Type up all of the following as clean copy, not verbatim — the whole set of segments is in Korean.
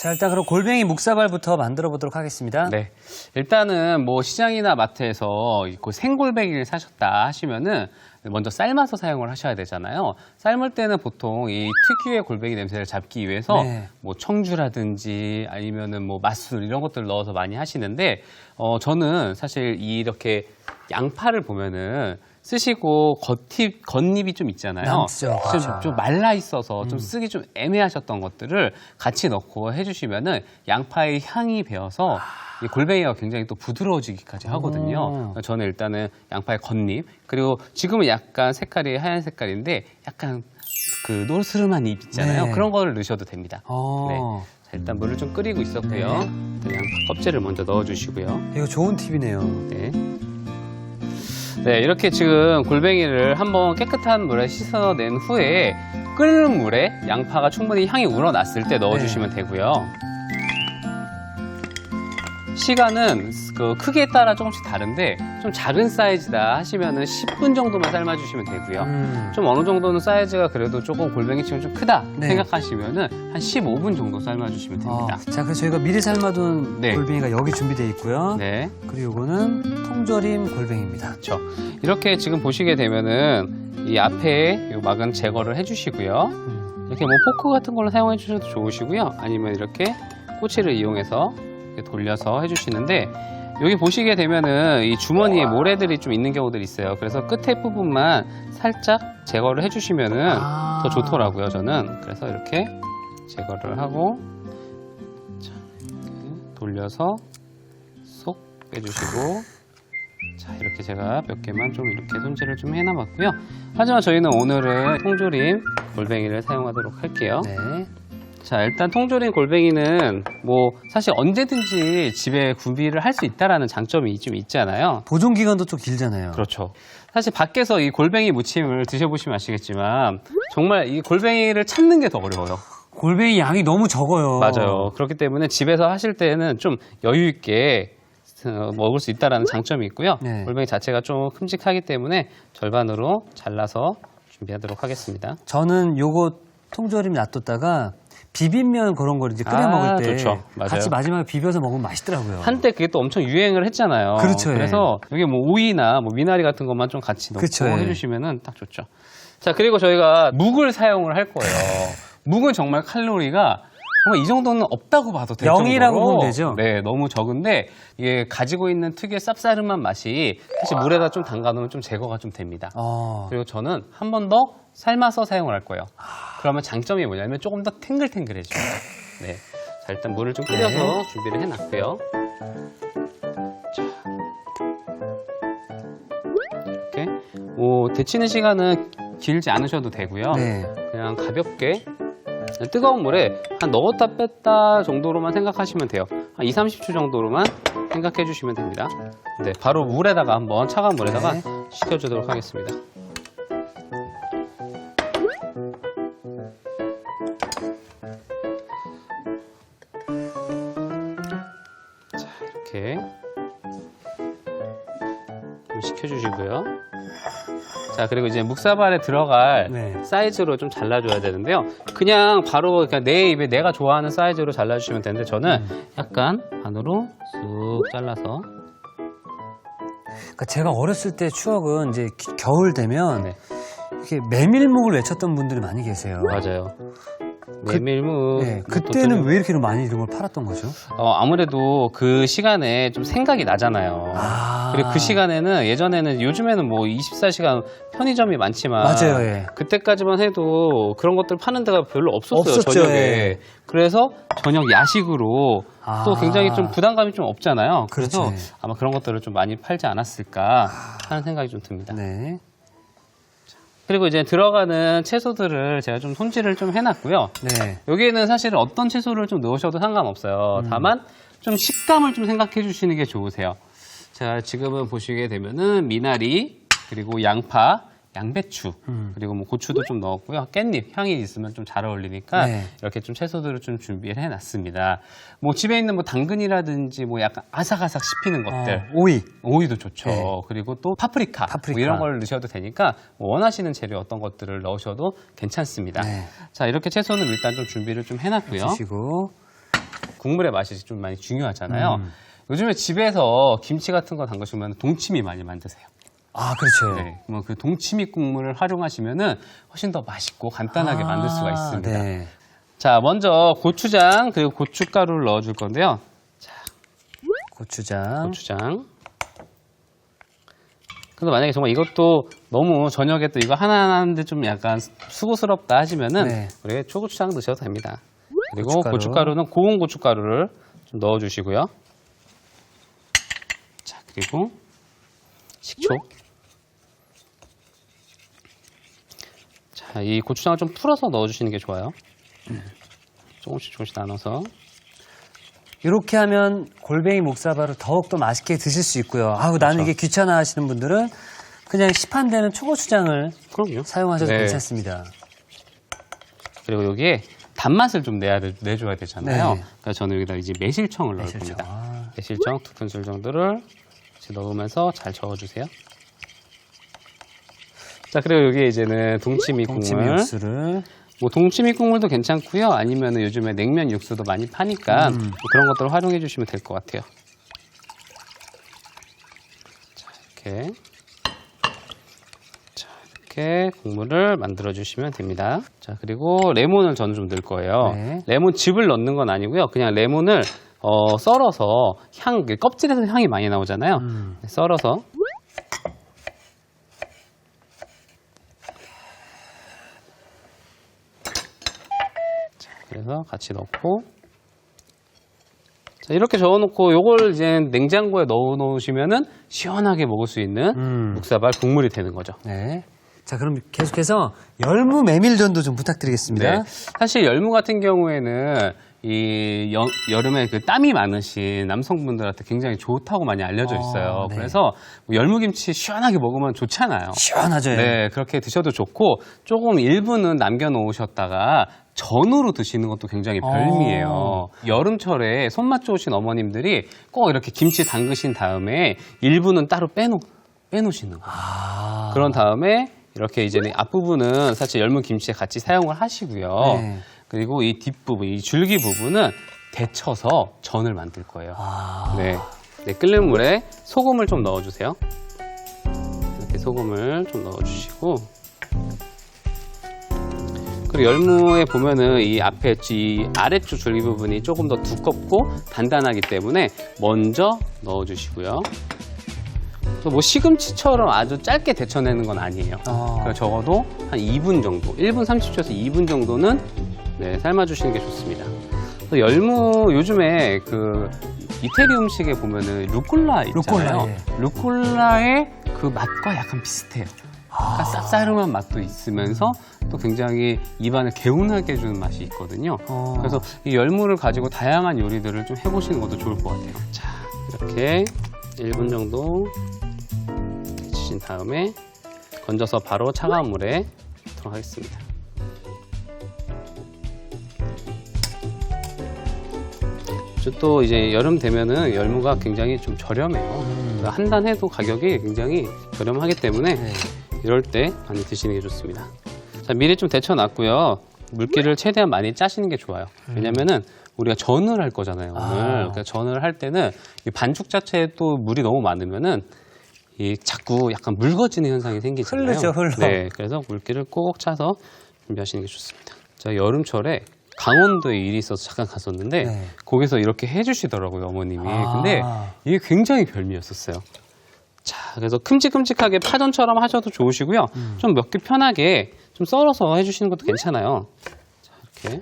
자, 일단 그럼 골뱅이 묵사발부터 만들어 보도록 하겠습니다. 네. 일단은 뭐 시장이나 마트에서 그 생골뱅이를 사셨다 하시면은 먼저 삶아서 사용을 하셔야 되잖아요. 삶을 때는 보통 이 특유의 골뱅이 냄새를 잡기 위해서 네. 뭐 청주라든지 아니면은 뭐 맛술 이런 것들을 넣어서 많이 하시는데 저는 사실 이렇게 양파를 보면은 쓰시고 겉잎이 좀 있잖아요. 남죠. 좀 말라 있어서 좀 쓰기 좀 애매하셨던 것들을 같이 넣고 해주시면은 양파의 향이 배어서 이 골뱅이가 굉장히 또 부드러워지기까지 하거든요. 저는 일단은 양파의 겉잎 그리고 지금은 약간 색깔이 하얀 색깔인데 약간 그 노스름한 잎 있잖아요. 네. 그런 거를 넣으셔도 됩니다. 네. 자, 일단 물을 좀 끓이고 있었고요. 네. 일단 양파 껍질을 먼저 넣어주시고요. 이거 좋은 팁이네요. 네. 네, 이렇게 지금 골뱅이를 한번 깨끗한 물에 씻어낸 후에 끓는 물에 양파가 충분히 향이 우러났을 때 넣어주시면 되고요. 시간은 그 크기에 따라 조금씩 다른데 좀 작은 사이즈다 하시면은 10분 정도만 삶아주시면 되고요. 좀 어느 정도는 사이즈가 그래도 조금 골뱅이치곤 좀 크다 네. 생각하시면은 한 15분 정도 삶아주시면 됩니다. 자, 그래서 저희가 미리 삶아둔 네. 골뱅이가 여기 준비되어 있고요. 네. 그리고 이거는 통조림 골뱅이입니다. 그렇죠. 이렇게 지금 보시게 되면은 이 앞에 이 막은 제거를 해주시고요. 이렇게 뭐 포크 같은 걸로 사용해 주셔도 좋으시고요. 아니면 이렇게 꼬치를 이용해서 이렇게 돌려서 해주시는데 여기 보시게 되면은 이 주머니에 모래들이 좀 있는 경우들이 있어요. 그래서 끝에 부분만 살짝 제거를 해주시면은 더 좋더라고요. 저는 그래서 이렇게 제거를 하고 자, 이렇게 돌려서 쏙 빼주시고. 자, 이렇게 제가 몇 개만 좀 이렇게 손질을 좀 해놔봤고요. 하지만 저희는 오늘은 통조림 골뱅이를 사용하도록 할게요. 네. 자, 일단 통조림 골뱅이는 뭐 사실 언제든지 집에 구비를 할 수 있다라는 장점이 좀 있잖아요. 보존 기간도 좀 길잖아요. 그렇죠. 사실 밖에서 이 골뱅이 무침을 드셔보시면 아시겠지만 정말 이 골뱅이를 찾는 게 더 어려워요. 골뱅이 양이 너무 적어요. 맞아요. 그렇기 때문에 집에서 하실 때는 좀 여유 있게 먹을 수 있다는 장점이 있고요. 네. 골뱅이 자체가 좀 큼직하기 때문에 절반으로 잘라서 준비하도록 하겠습니다. 저는 요거 통조림 놔뒀다가 비빔면 그런 걸 이제 끓여 먹을 때 좋죠. 맞아요. 같이 마지막에 비벼서 먹으면 맛있더라고요. 한때 그게 또 엄청 유행을 했잖아요. 그렇죠, 예. 그래서 여기 뭐 오이나 뭐 미나리 같은 것만 좀 같이 넣고 그렇죠, 예. 해주시면은 딱 좋죠. 자, 그리고 저희가 묵을 사용을 할 거예요. 묵은 정말 칼로리가 정말 이 정도는 없다고 봐도 될 정도로 0이라고 보면 되죠? 네, 너무 적은데 이게 가지고 있는 특유의 쌉싸름한 맛이 사실 물에다 좀 담가놓으면 좀 제거가 좀 됩니다. 그리고 저는 한 번 더 삶아서 사용을 할 거예요. 그러면 장점이 뭐냐면 조금 더 탱글탱글해져요. 네, 자, 일단 물을 좀 끓여서 준비를 해놨고요. 자, 이렇게 데치는 시간은 길지 않으셔도 되고요. 네. 그냥 가볍게 뜨거운 물에 한 넣었다 뺐다 정도로만 생각하시면 돼요. 한 20-30초 정도로만 생각해 주시면 됩니다. 네, 바로 물에다가 한번 차가운 물에다가 네. 식혀주도록 하겠습니다. 자, 이렇게 좀 식혀주시고요. 자, 그리고 이제 묵사발에 들어갈 네. 사이즈로 좀 잘라줘야 되는데요. 그냥 바로 그냥 내 입에 내가 좋아하는 사이즈로 잘라주시면 되는데 저는 약간 반으로 쑥 잘라서. 그러니까 제가 어렸을 때 추억은 이제 겨울 되면 네. 이렇게 메밀묵을 외쳤던 분들이 많이 계세요. 맞아요. 메밀묵. 네, 그때는 왜 이렇게 많이 이런 걸 팔았던 거죠? 아무래도 그 시간에 좀 생각이 나잖아요. 그리고 그 시간에는 예전에는 요즘에는 뭐 24시간 편의점이 많지만 맞아요, 예. 그때까지만 해도 그런 것들 파는 데가 별로 없었어요. 없었죠, 저녁에. 예. 그래서 저녁 야식으로 또 굉장히 좀 부담감이 좀 없잖아요. 그래서 그렇죠, 예. 아마 그런 것들을 좀 많이 팔지 않았을까 하는 생각이 좀 듭니다. 네. 그리고 이제 들어가는 채소들을 제가 좀 손질을 좀 해놨고요. 네. 여기에는 사실 어떤 채소를 좀 넣으셔도 상관없어요. 다만 좀 식감을 좀 생각해 주시는 게 좋으세요. 자, 지금은 보시게 되면은 미나리, 그리고 양파, 양배추, 그리고 뭐 고추도 좀 넣었고요. 깻잎, 향이 있으면 좀 잘 어울리니까 네. 이렇게 좀 채소들을 좀 준비를 해놨습니다. 뭐 집에 있는 뭐 당근이라든지 뭐 약간 아삭아삭 씹히는 것들. 오이. 오이도 좋죠. 네. 그리고 또 파프리카, 뭐 이런 걸 넣으셔도 되니까 뭐 원하시는 재료 어떤 것들을 넣으셔도 괜찮습니다. 네. 자, 이렇게 채소는 일단 좀 준비를 좀 해놨고요. 주시고. 국물의 맛이 좀 많이 중요하잖아요. 요즘에 집에서 김치 같은 거 담그시면 동치미 많이 만드세요. 아, 그렇죠. 네, 뭐 그 동치미 국물을 활용하시면은 훨씬 더 맛있고 간단하게 만들 수가 있습니다. 네. 자, 먼저 고추장 그리고 고춧가루를 넣어줄 건데요. 고추장. 근데 만약에 정말 이것도 너무 저녁에 또 이거 하나 하는데 좀 약간 수고스럽다 하시면은 네. 우리 초고추장 넣으셔도 됩니다. 그리고 고춧가루. 고춧가루는 고운 고춧가루를 좀 넣어주시고요. 자, 그리고 식초. 자, 이 고추장을 좀 풀어서 넣어주시는 게 좋아요. 조금씩 나눠서. 이렇게 하면 골뱅이 목사발을 더욱더 맛있게 드실 수 있고요. 아우, 나는 그렇죠. 이게 귀찮아 하시는 분들은 그냥 시판되는 초고추장을 그럼요. 사용하셔도 네. 괜찮습니다. 그리고 여기에 단맛을 좀 내줘야 되잖아요. 네. 그래서 저는 여기다 이제 매실청을 넣을 매실청. 겁니다. 아. 매실청 2큰술 정도를 같이 넣으면서 잘 저어주세요. 자, 그리고 여기에 이제는 동치미 국물. 육수를. 뭐 동치미 국물도 괜찮고요. 아니면 요즘에 냉면 육수도 많이 파니까 뭐 그런 것들을 활용해 주시면 될 것 같아요. 자, 이렇게 국물을 만들어 주시면 됩니다. 자, 그리고 레몬을 저는 좀 넣을 거예요. 네. 레몬즙을 넣는 건 아니고요. 그냥 레몬을 썰어서 껍질에서 향이 많이 나오잖아요. 썰어서 그래서 같이 넣고, 자, 이렇게 저어놓고 요걸 이제 냉장고에 넣어 놓으시면은 시원하게 먹을 수 있는 묵사발 국물이 되는 거죠. 네. 자, 그럼 계속해서 열무 메밀전도 좀 부탁드리겠습니다. 네. 사실 열무 같은 경우에는 여름에 그 땀이 많으신 남성분들한테 굉장히 좋다고 많이 알려져 있어요. 네. 그래서 뭐 열무김치 시원하게 먹으면 좋잖아요. 시원하죠. 네, 그렇게 드셔도 좋고 조금 일부는 남겨놓으셨다가 전으로 드시는 것도 굉장히 별미예요. 여름철에 손맛 좋으신 어머님들이 꼭 이렇게 김치 담그신 다음에 일부는 따로 빼놓으시는 거예요. 그런 다음에 이렇게 이제 앞부분은 사실 열무 김치에 같이 사용을 하시고요. 네. 그리고 이 뒷부분, 이 줄기 부분은 데쳐서 전을 만들 거예요. 네. 네, 끓는 물에 소금을 좀 넣어주세요. 이렇게 소금을 좀 넣어주시고, 그리고 열무에 보면은 이 앞에 이 아래쪽 줄기 부분이 조금 더 두껍고 단단하기 때문에 먼저 넣어주시고요. 또 뭐 시금치처럼 아주 짧게 데쳐내는 건 아니에요. 그래서 적어도 한 2분 정도, 1분 30초에서 2분 정도는 네, 삶아주시는 게 좋습니다. 또 열무 요즘에 그 이태리 음식에 보면은 루꼴라 있잖아요. 루꼴라의 그 맛과 약간 비슷해요. 약간 쌉싸름한 맛도 있으면서 또 굉장히 입안을 개운하게 해주는 맛이 있거든요. 그래서 이 열무를 가지고 다양한 요리들을 좀 해보시는 것도 좋을 것 같아요. 자, 이렇게 1분 정도 데치신 다음에 건져서 바로 차가운 물에 넣도록 하겠습니다. 또 이제 여름 되면은 열무가 굉장히 좀 저렴해요. 한 단 해도 가격이 굉장히 저렴하기 때문에 이럴 때 많이 드시는 게 좋습니다. 자, 미리 좀 데쳐놨고요. 물기를 최대한 많이 짜시는 게 좋아요. 왜냐면은 우리가 전을 할 거잖아요, 오늘. 그러니까 전을 할 때는 이 반죽 자체에 또 물이 너무 많으면은 이 자꾸 약간 묽어지는 현상이 생기잖아요. 흘러. 네, 그래서 물기를 꼭 차서 준비하시는 게 좋습니다. 자, 여름철에 강원도에 일이 있어서 잠깐 갔었는데 거기서 이렇게 해주시더라고요, 어머님이. 근데 이게 굉장히 별미였었어요. 자, 그래서 큼직큼직하게 파전처럼 하셔도 좋으시고요. 좀 몇 개 편하게 좀 썰어서 해주시는 것도 괜찮아요. 자, 이렇게.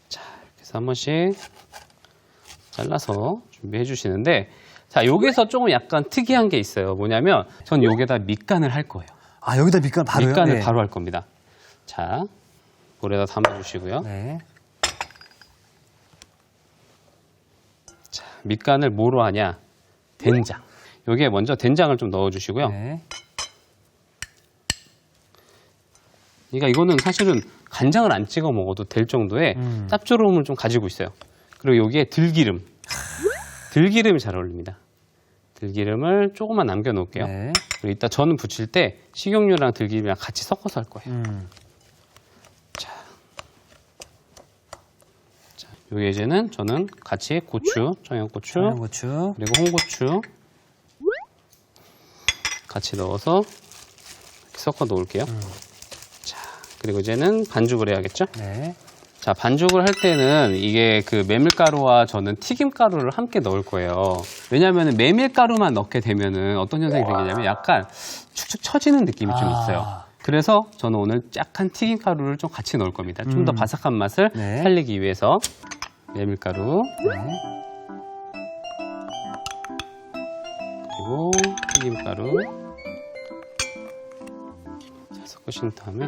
자, 이렇게 해서 한 번씩 잘라서 준비해 주시는데, 자, 여기서 조금 약간 특이한 게 있어요. 뭐냐면 전 여기에다 밑간을 할 거예요. 아, 여기다 밑간 바로요? 밑간을 바로 할 겁니다. 자, 물에다 담아주시고요. 네. 자, 밑간을 뭐로 하냐? 된장. 여기에 먼저 된장을 좀 넣어주시고요. 네. 그러니까 이거는 사실은 간장을 안 찍어 먹어도 될 정도의 짭조름을 좀 가지고 있어요. 그리고 여기에 들기름. 들기름이 잘 어울립니다. 들기름을 조금만 남겨 놓을게요. 네. 그리고 이따 전 부칠 때 식용유랑 들기름이랑 같이 섞어서 할 거예요. 자, 요게 이제는 저는 같이 고추, 청양고추, 청양고추. 그리고 홍고추 같이 넣어서 이렇게 섞어 놓을게요. 자, 그리고 이제는 반죽을 해야겠죠? 네. 자, 반죽을 할 때는 이게 그 메밀가루와 저는 튀김가루를 함께 넣을 거예요. 왜냐하면 메밀가루만 넣게 되면은 어떤 현상이 생기냐면 약간 축축 처지는 느낌이 좀 있어요. 그래서 저는 오늘 약간 튀김가루를 좀 같이 넣을 겁니다. 좀 더 바삭한 맛을 네. 살리기 위해서 메밀가루 네. 그리고 튀김가루 자, 섞으신 다음에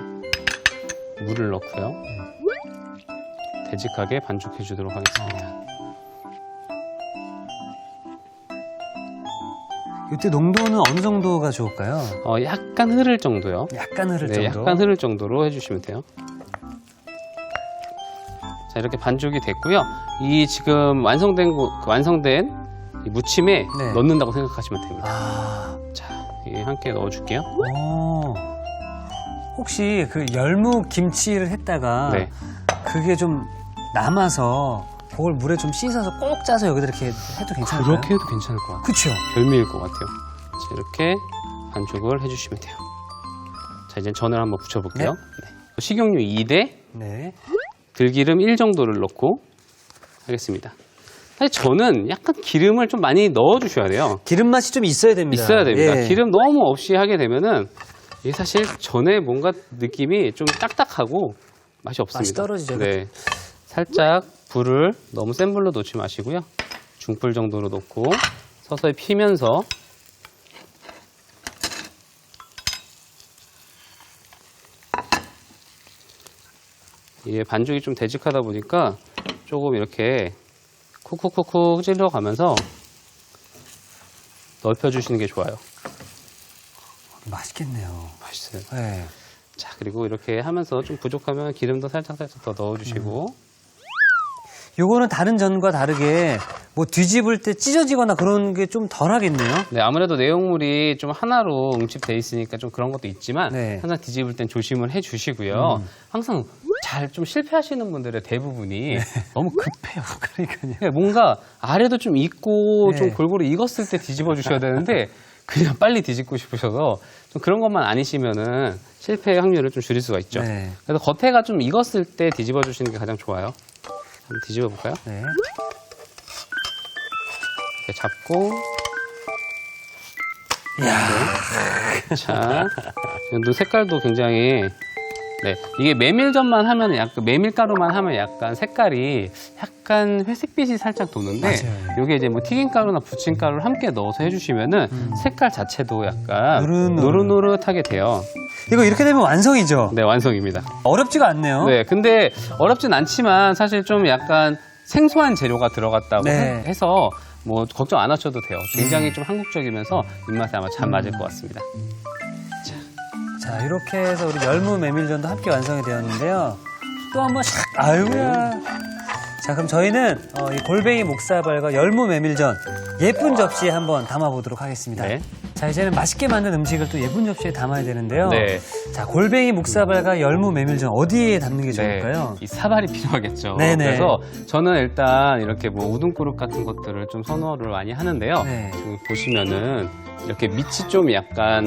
물을 넣고요. 되직하게 반죽해 주도록 하겠습니다. 이때 농도는 어느 정도가 좋을까요? 약간 흐를 정도요. 약간 흐를 네, 정도. 약간 흐를 정도로 해주시면 돼요. 자, 이렇게 반죽이 됐고요. 이 지금 완성된 이 무침에 네. 넣는다고 생각하시면 됩니다. 아, 자, 이게 함께 넣어줄게요. 혹시 그 열무 김치를 했다가 네. 그게 좀 남아서 그걸 물에 좀 씻어서 꼭 짜서 여기다 이렇게 해도 괜찮을까요? 그렇게 해도 괜찮을 것 같아요. 그쵸? 별미일 것 같아요. 자, 이렇게 반죽을 해주시면 돼요. 자, 이제 전을 한번 붙여볼게요. 네. 식용유 2대 네. 들기름 1 정도를 넣고 하겠습니다. 사실 저는 약간 기름을 좀 많이 넣어주셔야 돼요. 기름 맛이 좀 있어야 됩니다. 있어야 됩니다. 예. 기름 너무 없이 하게 되면은 이게 사실 전에 뭔가 느낌이 좀 딱딱하고 맛이 없습니다. 맛이 떨어지죠. 네. 살짝 불을 너무 센 불로 놓지 마시고요. 중불 정도로 놓고 서서히 피면서 이게 반죽이 좀 되직하다 보니까 조금 이렇게 쿡쿡쿡쿡 찔러가면서 넓혀주시는 게 좋아요. 맛있겠네요. 맛있어요. 네. 자, 그리고 이렇게 하면서 좀 부족하면 기름도 살짝 더 넣어주시고 요거는 다른 전과 다르게 뭐 뒤집을 때 찢어지거나 그런 게 좀 덜 하겠네요. 네, 아무래도 내용물이 좀 하나로 응집돼 있으니까 좀 그런 것도 있지만 네. 항상 뒤집을 땐 조심을 해주시고요. 항상 잘 좀 실패하시는 분들의 대부분이 너무 급해요. 그러니까요. 뭔가 아래도 좀 익고 네. 좀 골고루 익었을 때 뒤집어 주셔야 되는데 그냥 빨리 뒤집고 싶으셔서 좀 그런 것만 아니시면은 실패 확률을 좀 줄일 수가 있죠. 네. 그래서 겉에가 좀 익었을 때 뒤집어 주시는 게 가장 좋아요. 한번 뒤집어 볼까요? 네. 이렇게 잡고 이야. 자, 눈 색깔도 굉장히 네, 이게 메밀전만 하면 약간 메밀가루만 하면 약간 색깔이 약간 회색빛이 살짝 도는데 맞아요. 이게 이제 뭐 튀김가루나 부침가루를 함께 넣어서 해주시면은 색깔 자체도 약간 노릇노릇하게 돼요. 이거 이렇게 되면 완성이죠? 네, 완성입니다. 어렵지가 않네요. 네, 근데 어렵진 않지만 사실 좀 약간 생소한 재료가 들어갔다고 네. 해서 뭐 걱정 안 하셔도 돼요. 굉장히 좀 한국적이면서 입맛에 아마 잘 맞을 것 같습니다. 자, 이렇게 해서 우리 열무 메밀전도 함께 완성이 되었는데요. 또 한번 샥, 아유야. 자, 그럼 저희는 이 골뱅이 목사발과 열무 메밀전 예쁜 접시에 한번 담아보도록 하겠습니다. 네. 자, 이제는 맛있게 만든 음식을 또 예쁜 접시에 담아야 되는데요. 네. 자, 골뱅이 목사발과 열무 메밀전 어디에 담는 게 좋을까요? 이 사발이 필요하겠죠. 네네. 그래서 저는 일단 이렇게 뭐 우등그릇 같은 것들을 좀 선호를 많이 하는데요. 네. 지금 보시면은 이렇게 밑이 좀 약간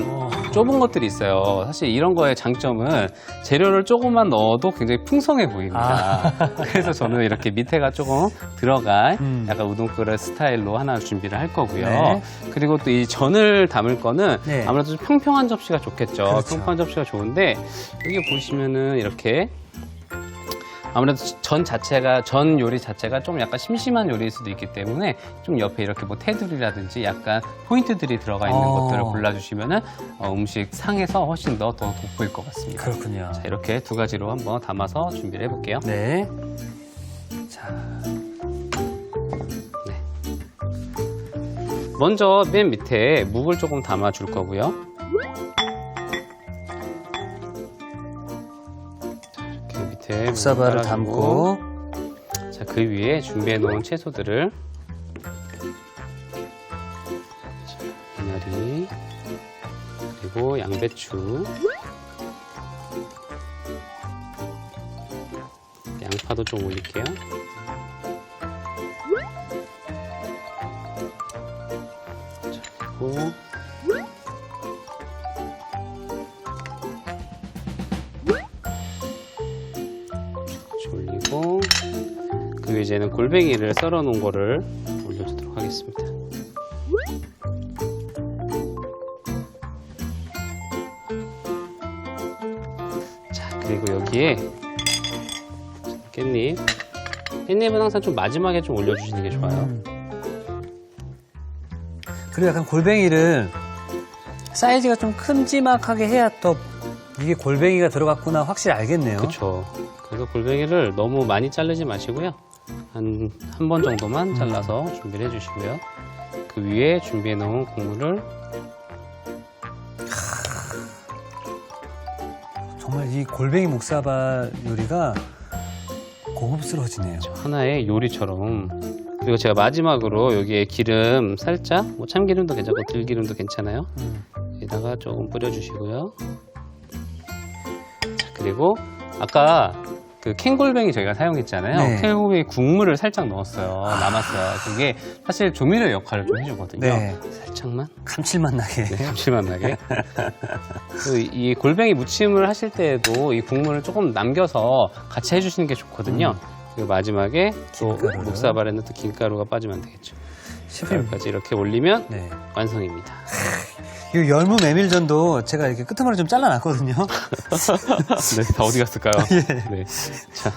좁은 것들이 있어요. 사실 이런 거의 장점은 재료를 조금만 넣어도 굉장히 풍성해 보입니다. 그래서 저는 이렇게 밑에가 조금 들어간 약간 우등그릇 스타일로 하나 준비를 할 거고요. 네. 그리고 또 이 전을 담을 거는 네. 아무래도 좀 평평한 접시가 좋겠죠. 그렇죠. 평평한 접시가 좋은데 여기 보시면은 이렇게 아무래도 전 요리 자체가 좀 약간 심심한 요리일 수도 있기 때문에 좀 옆에 이렇게 뭐 테두리라든지 약간 포인트들이 들어가 있는 것들을 골라주시면은 음식 상에서 훨씬 더 돋보일 것 같습니다. 그렇군요. 자, 이렇게 두 가지로 한번 담아서 준비를 해볼게요. 네. 자, 먼저 맨 밑에 묵을 조금 담아줄 거고요. 이렇게 밑에 목사발을 담고 자, 그 위에 준비해 놓은 채소들을 미나리 그리고 양배추 양파도 좀 올릴게요. 그리고 이제는 골뱅이를 썰어 놓은 거를 올려주도록 하겠습니다. 자, 그리고 여기에 깻잎. 깻잎은 항상 좀 마지막에 좀 올려주시는 게 좋아요. 그리고 약간 골뱅이를 사이즈가 좀 큼지막하게 해야 더 이게 골뱅이가 들어갔구나 확실히 알겠네요. 그렇죠. 그래서 골뱅이를 너무 많이 자르지 마시고요. 한 번 정도만 잘라서 준비를 해주시고요. 그 위에 준비해 놓은 국물을 정말 이 골뱅이 목사발 요리가 고급스러워지네요. 하나의 요리처럼. 그리고 제가 마지막으로 여기에 기름 살짝, 뭐 참기름도 괜찮고 들기름도 괜찮아요. 여기다가 조금 뿌려주시고요. 자, 그리고 아까 그 캔골뱅이 저희가 사용했잖아요. 네. 캔골뱅이 국물을 살짝 넣었어요. 남았어요. 그게 사실 조미료 역할을 좀 해주거든요. 네. 살짝만. 감칠맛 나게. 네, 감칠맛 나게. 그리고 이 골뱅이 무침을 하실 때에도 이 국물을 조금 남겨서 같이 해주시는 게 좋거든요. 그리고 마지막에 또 김가루를. 목사발에는 또 김가루가 빠지면 되겠죠. 셰프님. 김가루까지 이렇게 올리면 네. 완성입니다. 이 열무 메밀전도 제가 이렇게 끄트머리 좀 잘라놨거든요. 네, 다 어디 갔을까요? 네. 자,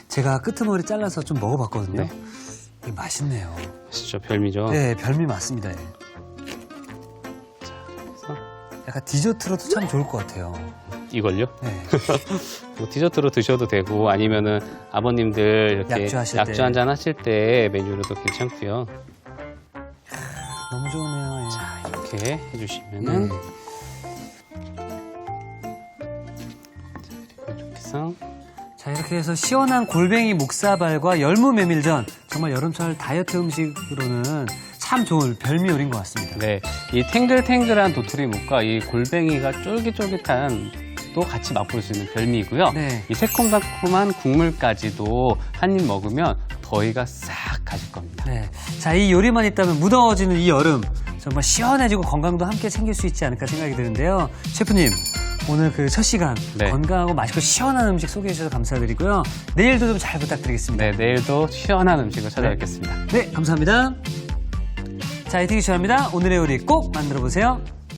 제가 끄트머리 잘라서 좀 먹어봤거든요. 네. 이게 맛있네요. 진짜 별미죠. 네, 별미 맞습니다. 예. 그래서 약간 디저트로도 참 좋을 것 같아요. 이걸요? 네. 뭐 디저트로 드셔도 되고 아니면은 아버님들 이렇게 약주하실 약주 때. 한잔 하실 때 메뉴로도 괜찮고요. 너무 좋네요. 예. 자, 이렇게 해주시면은 네. 이렇게 해서 자, 이렇게 해서 시원한 골뱅이 목사발과 열무 메밀전, 정말 여름철 다이어트 음식으로는 참 좋은 별미 요리인 것 같습니다. 네, 이 탱글탱글한 도토리묵과 이 골뱅이가 쫄깃쫄깃한 또 같이 맛볼 수 있는 별미이고요. 네. 이 새콤달콤한 국물까지도 한 입 먹으면 더위가 싹 가실 겁니다. 네. 자, 이 요리만 있다면 무더워지는 이 여름 정말 시원해지고 건강도 함께 챙길 수 있지 않을까 생각이 드는데요. 셰프님, 오늘 그 첫 시간 네. 건강하고 맛있고 시원한 음식 소개해 주셔서 감사드리고요. 내일도 좀 잘 부탁드리겠습니다. 네, 내일도 시원한 음식을 찾아뵙겠습니다. 네, 감사합니다. 자, 이태기 시원합니다. 오늘의 요리 꼭 만들어 보세요.